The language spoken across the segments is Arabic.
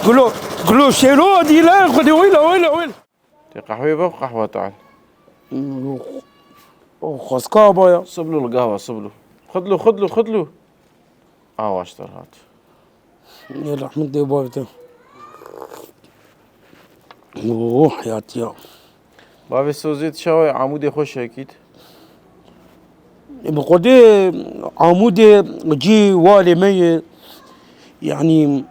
قولوا قولوا شيلوه دي لا خذي ويلا قهوة يبا قهوة تعال خذ كابا يا صب له القهوة صب له خذ له واشتر هات يلا احمد بابته اوه حياتي يا بابي سوزيت شوي عمودي خوش اكيد بقدي عمودي جي والي مي يعني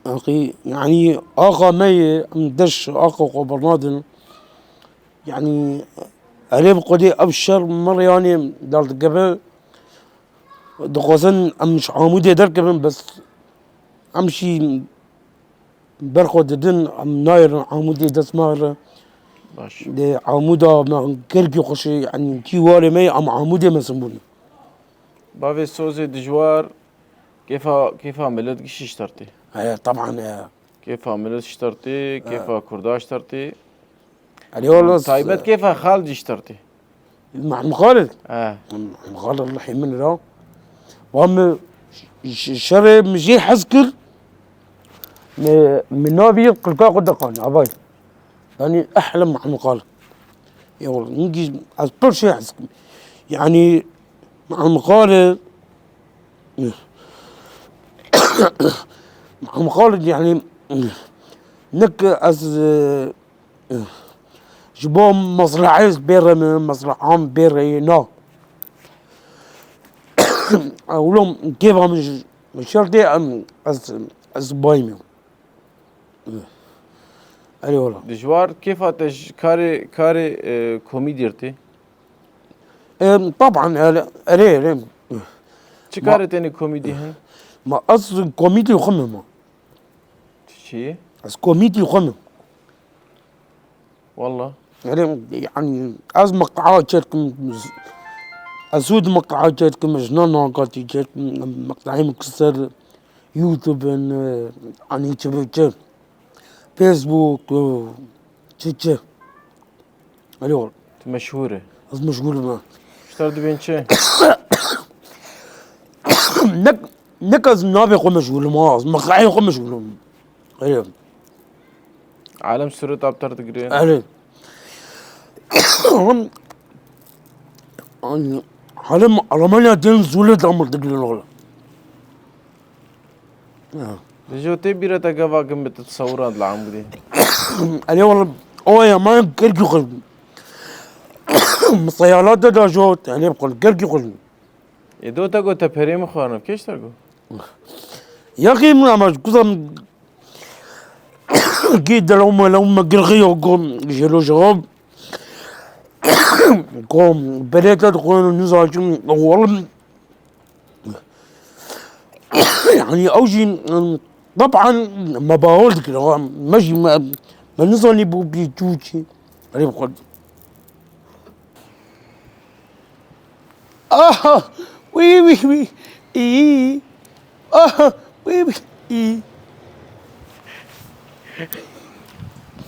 اخي يعني اخا مي مدش اخا قبرنادن يعني عليه بقدي ابشر مرة يعني دارت قبل دقوزن امش عمودي دركبن بس امشي برخو ددن ام ناير عمودي دسمار باش دي عمودا ما كركي خوشي يعني كي والي مي ام عمودي ما سموني بابي سوزي دجوار كيف عملت قش اشترتي طبعا كيف عملت اشترتي كيف كردا اشترتي علي والله طيبت كيف خالد اشترتي مع المخالد اه المخالد الله يحمينا له وهم شري مجي حسكر من نوبي قلقا قد قان عباي يعني احلم مع المخالد يا والله نجي كل شيء حسكر يعني مع المخالد مع المخالد يعني نك از جبوم مصلحة بير من مصلحة بير نو أقولهم كيف مش شرطي أم از بايمي أي والله دجوار كيف كاري كوميديرتي طبعا أري چه كاري تاني كوميدي هن ما أصل كوميدي وخمم شي أصل كوميدي وخمم والله يعني از مقطعات شركم اسود مقطعات شركم جنان قاتي شركم مقطعين مكسر يوتيوب عن يوتيوب فيسبوك تشي اليوم مشهورة از مشغول ما اشترت بين چه نكز نابي قو مشغول ما از مقطعين قو مشغول ايوه عالم سورة ابتر تقرين علي هم يعني حالم ألمانيا دين زولة دامل تقلين ولا دجو تي بيرة تقفا كم بتتصورات العمودي علي والله اوه ما كركي قلبي مصيالات دا جوت يعني بقول كركي قلبي يدو تقو تفري مخوانا كيش تقو يا اخي ما كذا اكيد لو ما قرغي وقوم جلو جواب قوم بديت ادخل نزاج والله يعني اوجي طبعا ما بقول كده ماشي ما نزلني بيجوتي علي بقول وي اي وي اي